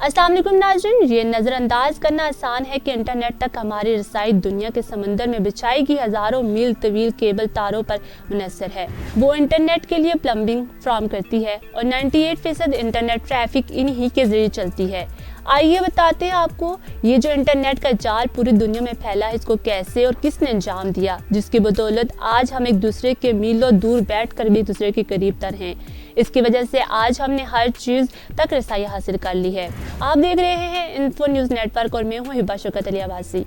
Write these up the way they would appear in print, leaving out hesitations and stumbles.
अस्सलाम वालेकुम नाज़रीन, ये नज़र अंदाज करना आसान है कि इंटरनेट तक हमारी रसाई दुनिया के समंदर में बिछाई गई हज़ारों मील तवील केबल तारों पर मुनहसर है। वो इंटरनेट के लिए प्लम्बिंग फ्राहम करती है और 98% इंटरनेट ट्रैफिक इन्हीं के जरिए चलती है। आइए बताते हैं आपको ये जो इंटरनेट का जाल पूरी दुनिया में फैला है, इसको कैसे और किसने अंजाम दिया, जिसकी बदौलत आज हम एक दूसरे के मीलों दूर बैठकर भी एक दूसरे के करीब तर हैं। इसकी वजह से आज हमने हर चीज़ तक रसाई हासिल कर ली है। आप देख रहे हैं इन्फो न्यूज़ नेटवर्क और मैं हूँ हिबा शौकत अली अब्बासी।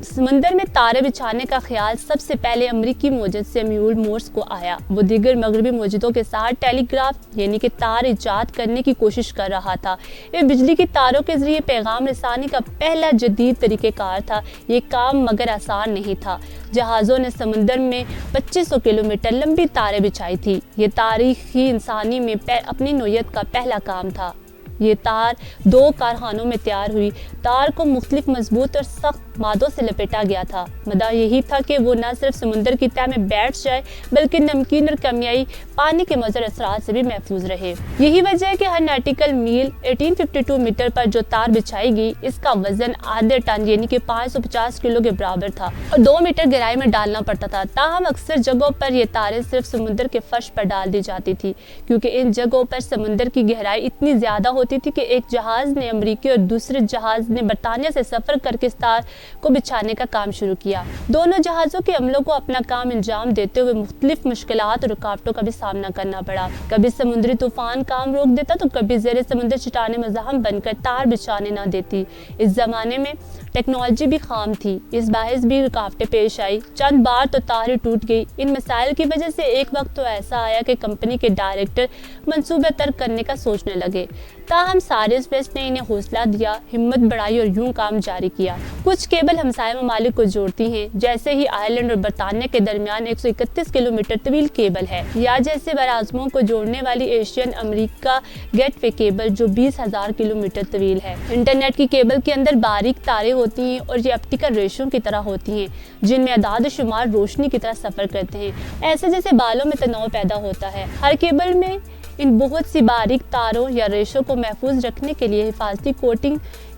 समंदर में तारे बिछाने का ख्याल सबसे पहले अमरीकी मोजिद सैमुअल मोर्स को आया। वो दीगर मगरबी मोजिदों के साथ टेलीग्राफ यानी कि तार इजाद करने की कोशिश कर रहा था। ये बिजली की तारों के जरिए पैगाम रसानी का पहला जदीद तरीक़ेकार था। ये काम मगर आसान नहीं था। जहाज़ों ने समंदर में 2500 किलोमीटर लंबी तारें बिछाई थी। ये तारीखी इंसानी में अपनी नौयत का पहला काम था। ये तार 2 कारखानों में तैयार हुई। तार को मुख्तलिफ मजबूत और सख्त मादों से लपेटा गया था। मदा यही था कि वो न सिर्फ समुद्र की तह में बैठ जाए बल्कि नमकीन और केमियाई पानी के मुज़र असरात से भी महफूज रहे। यही वजह है कि हर नॉटिकल मील 1852 मीटर पर जो तार बिछाई गई, इसका वजन आधे टन यानी कि 550 किलो के बराबर था और 2 मीटर गहराई में डालना पड़ता था। ताहम अक्सर जगहों पर ये तारें सिर्फ समुद्र के फर्श पर डाल दी जाती थी, क्योंकि इन जगहों पर समुद्र की गहराई इतनी ज्यादा होती थी कि एक जहाज ने अमरीकी और दूसरे जहाज ने बरतानिया से सफर करके इस तार को बिछाने का काम शुरू किया। दोनों जहाज़ों के अमलों को अपना काम अंजाम देते हुए मुख्तलिफ मुश्किलात और रुकावटों का भी सामना करना पड़ा। कभी समुद्री तूफान काम रोक देता तो कभी ज़ेरे समुद्र चट्टानें मज़ाहम बनकर तार बिछाने ना देती। इस ज़माने में टेक्नोलॉजी भी खाम थी, इस बाहिस भी रुकावटें पेश आई। चंद बार तो तारें टूट गई। इन मसाइल की वजह से एक वक्त तो ऐसा आया कि कंपनी के डायरेक्टर मंसूबे तर्क करने का सोचने लगे। ताहम सारिस वेस्ट ने इन्हें हौसला दिया, हिम्मत बढ़ाई और यूं काम जारी किया। कुछ केबल हमसाया ममालिक को जोड़ती हैं, जैसे ही आयरलैंड और बरतानिया के दरमियान 131 किलोमीटर तवील केबल है, या जैसे बराज़मों को जोड़ने वाली एशियन अमेरिका गेटवे केबल जो 20,000 किलोमीटर तवील है। इंटरनेट की केबल के अंदर बारीक तारें होती हैं और ये ऑप्टिकल रेशों की तरह होती हैं, जिनमें अदाद शुमार रोशनी की तरह सफर करते हैं। ऐसे जैसे बालों में तनाव पैदा होता है। हर केबल में इन बहुत सी बारीक तारों या रेशों को महफूज रखने के लिए हिफाजती कोटिंग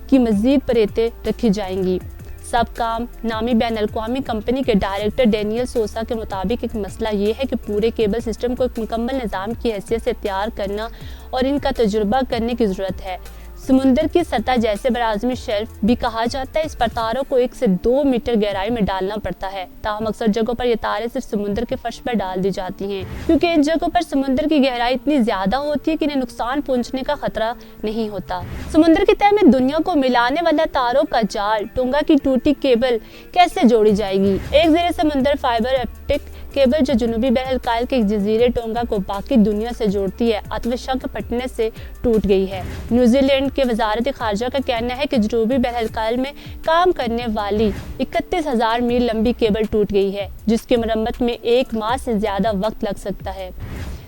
की मज़ीद परेतें रखी जाएंगी। सब काम नामी बैन अल-अक़वामी कंपनी के डायरेक्टर डेनियल सोसा के मुताबिक एक मसला ये है कि पूरे केबल सिस्टम को एक मुकम्मल निज़ाम की हैसियत से तैयार करना और इनका तजुर्बा करने की ज़रूरत है। समुद्र की सतह जैसे बराज़मी शेल्फ भी कहा जाता है, इस पर तारों को 1 से 2 मीटर गहराई में डालना पड़ता है। ताहम अक्सर जगहों पर ये तारें सिर्फ समुद्र के फर्श पर डाल दी जाती हैं, क्योंकि इन जगहों पर समुद्र की गहराई इतनी ज्यादा होती है कि इन्हें नुकसान पहुंचने का खतरा नहीं होता। समुद्र की तह में दुनिया को मिलाने वाला तारों का जाल टोंगा की टूटी केबल कैसे जोड़ी जाएगी? एक ज़ेरे समुद्र फाइबर ऑप्टिक केबल जो जनूबी बहरहाल के जजीरे टोंगा को बाकी दुनिया से जोड़ती है, अतवशंख फटने से टूट गई है। न्यूजीलैंड के वजारत खारजा का कहना है कि जनूबी बहरहाल में काम करने वाली 31,000 मील लंबी केबल टूट गई है, जिसकी मरम्मत में 1 माह से ज्यादा वक्त लग सकता है।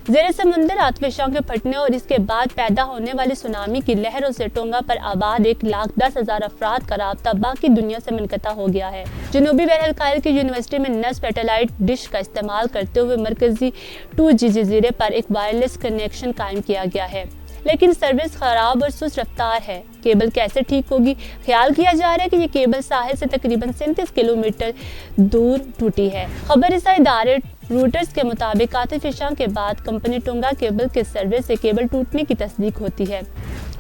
ज़ेरे समुद्र आतशबाज़ी के फटने और इसके बाद पैदा होने वाली सुनामी की लहरों से टोंगा पर आबाद 1,10,000 अफराद का राब्ता बाकी दुनिया से मुनक़ता हो गया है। जनूबी बहरहाल की यूनिवर्सिटी में नस सैटेलाइट डिश का इस्तेमाल करते हुए मरकजी 2G जजीरे पर एक वायरलेस कनेक्शन कायम किया गया है, लेकिन सर्विस खराब और सुस्त रफ्तार है। केबल कैसे ठीक होगी? ख्याल किया जा रहा है कि ये केबल साहिल से तकरीबन 37 किलोमीटर दूर टूटी है। खबर रसा इदारे रूटर्स के मुताबिक आतिफिशां के बाद कंपनी टोंगा केबल के सर्वे से केबल टूटने की तस्दीक होती है।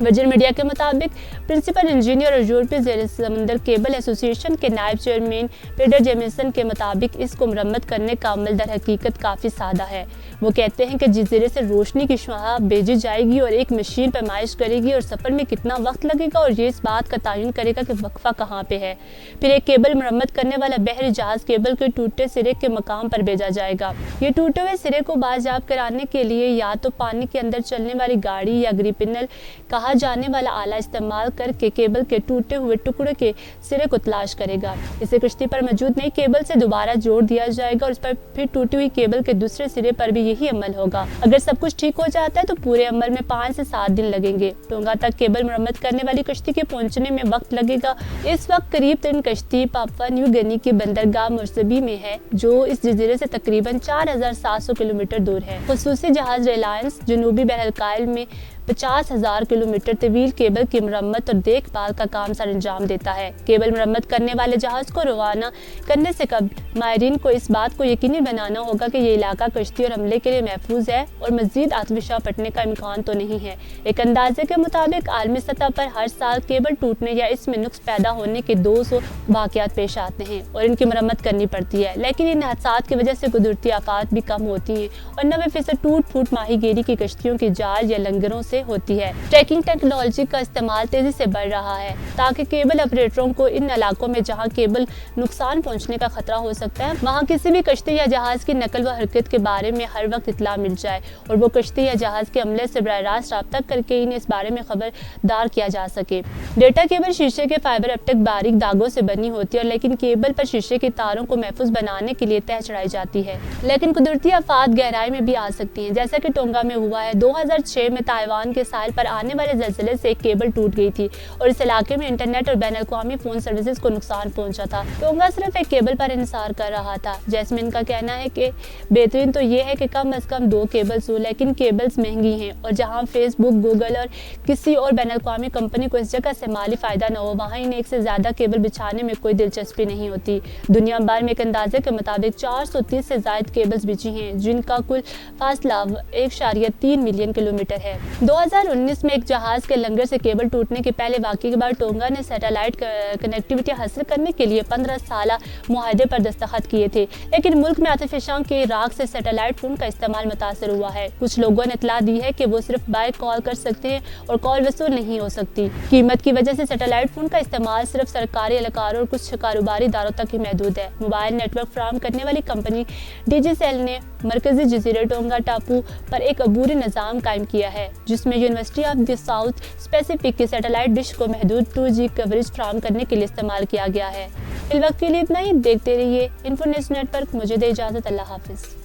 वर्जिन मीडिया के मुताबिक प्रिंसिपल इंजीनियर और यूरोपीय ज़ेरे समंदर केबल एसोसिएशन के नायब चेयरमैन पीटर जेमिसन के मुताबिक इसको मरम्मत करने का अमल दर हकीकत काफ़ी सादा है। वो कहते हैं कि जजीरे से रोशनी की शुआ भेजी जाएगी और एक मशीन पैमाइश करेगी और सफ़र में कितना वक्त लगेगा और ये इस बात का तयन करेगा कि वक्फा कहाँ पे है। फिर एक केबल मरम्मत करने वाला बहरी जहाज़ केबल के टूटे सिरे के मकाम पर भेजा जाएगा। ये टूटे हुए सिरे को बाजियाब कराने के लिए या तो पानी के अंदर चलने वाली गाड़ी या ग्रिपिनल कहा जाने वाला आला इस्तेमाल करके केबल के टूटे हुए टुकड़े के सिरे को तलाश करेगा। इसे कश्ती पर मौजूद नई केबल से दोबारा जोड़ दिया जाएगा और इस पर फिर टूटी हुई केबल के दूसरे सिरे पर भी यही अमल होगा। अगर सब कुछ ठीक हो जाता है तो पूरे अमल में 5 से 7 दिन लगेंगे। टोंगा तक केबल मरम्मत करने वाली कश्ती के पहुंचने में वक्त लगेगा। इस वक्त करीब 3 कश्ती पापुआ न्यू गिनी की बंदरगाह मुर्सबी में है, जो इस जजीरे से तकरीबन 4,700 किलोमीटर दूर है। खुसूसी जहाज रिलायंस जनूबी बहरहाल में 50,000 किलोमीटर तवील केबल की मरम्मत और देखभाल का काम सर अंजाम देता है। केबल मरम्मत करने वाले जहाज को रवाना करने से कबल माहिरीन को इस बात को यकीनी बनाना होगा कि ये इलाका कश्ती और हमले के लिए महफूज है और मजीद आतशबाह पड़ने का इम्कान तो नहीं है। एक अंदाजे के मुताबिक आलमी सतह पर हर साल केबल टूटने या इसमें नुक्स पैदा होने के 200 वाक़यात पेश आते हैं और इनकी मरम्मत करनी पड़ती है, लेकिन इन हादसात की वजह से कुदरती आफात भी कम होती हैं और 90% टूट फूट माहीगीरी की कश्तियों की जाल या लंगरों से होती है। ट्रैकिंग टेक्नोलॉजी का इस्तेमाल तेजी से बढ़ रहा है ताकि केबल ऑपरेटरों को इन इलाकों में जहां केबल नुकसान पहुंचने का खतरा हो सकता है वहां किसी भी कश्ती या जहाज की नकल व हरकत के बारे में हर वक्त इत्तला मिल जाए और वो कश्ती या जहाज के अमले से बराह रास्त राब्ता करके इन्हें इस बारे में खबरदार किया जा सके। डेटा केबल शीशे के फाइबर ऑप्टिक बारीक धागों से बनी होती है, लेकिन केबल पर शीशे की तारों को महफूज बनाने के लिए तह चढ़ाई जाती है। लेकिन कुदरती आफात गहराई में भी आ सकती हैं, जैसा कि टोंगा में हुआ है। 2006 में ताइवान के साहिल पर आने वाले ज़लज़ले से एक केबल टूट गई थी और इस इलाके में इंटरनेट और बैनुल-अक़वामी फोन सर्विसेज को नुकसान पहुंचा था। टोंगा सिर्फ एक केबल पर इंतजार कर रहा था। जैस्मिन का कहना है कि बेहतरीन तो ये है कि कम से कम 2 केबल्स हो, लेकिन केबल्स महंगी हैं और जहां फेसबुक, गूगल और किसी और बैनुल-अक़वामी कंपनी को इस जगह से माली फायदा न हो, वहां इन्हें एक से ज्यादा केबल बिछाने में कोई दिलचस्पी नहीं होती। दुनिया भर में एक अंदाजे के मुताबिक 430 से ज्यादा केबल्स बिछी हैं, जिनका कुल फासला 1.3 मिलियन किलोमीटर है। 2019 में एक जहाज के लंगर से केबल टूटने के पहले वाक़ये के बाद टोंगा ने सैटेलाइट कनेक्टिविटी हासिल करने के लिए 15 साला मुआहदे पर दस्तखत किए थे, लेकिन मुल्क में आतिफशां के राख से सैटेलाइट फोन का इस्तेमाल मुतासर हुआ है। कुछ लोगों ने इतला दी है कि वो सिर्फ बाय कॉल कर सकते हैं और कॉल वसूल नहीं हो सकती। कीमत की वजह से सैटेलाइट फोन का इस्तेमाल सिर्फ सरकारी एहलकारों और कुछ कारोबारी इदारों तक ही महदूद है। मोबाइल नेटवर्क फराहम करने वाली कंपनी डिजिसेल ने मरकजी जजीरे टोंगा टापू पर एक अबूरी निज़ाम कायम किया है, जिसमें university of the south Pacific की सैटेलाइट डिश को महदूद 2G कवरेज फराहम करने के लिए इस्तेमाल किया गया है। इस वक्त के लिए इतना ही। देखते रहिए इन्फो न्यूज़ नेटवर्क। मुझे दे इजाज़त। अल्लाह हाफिज़।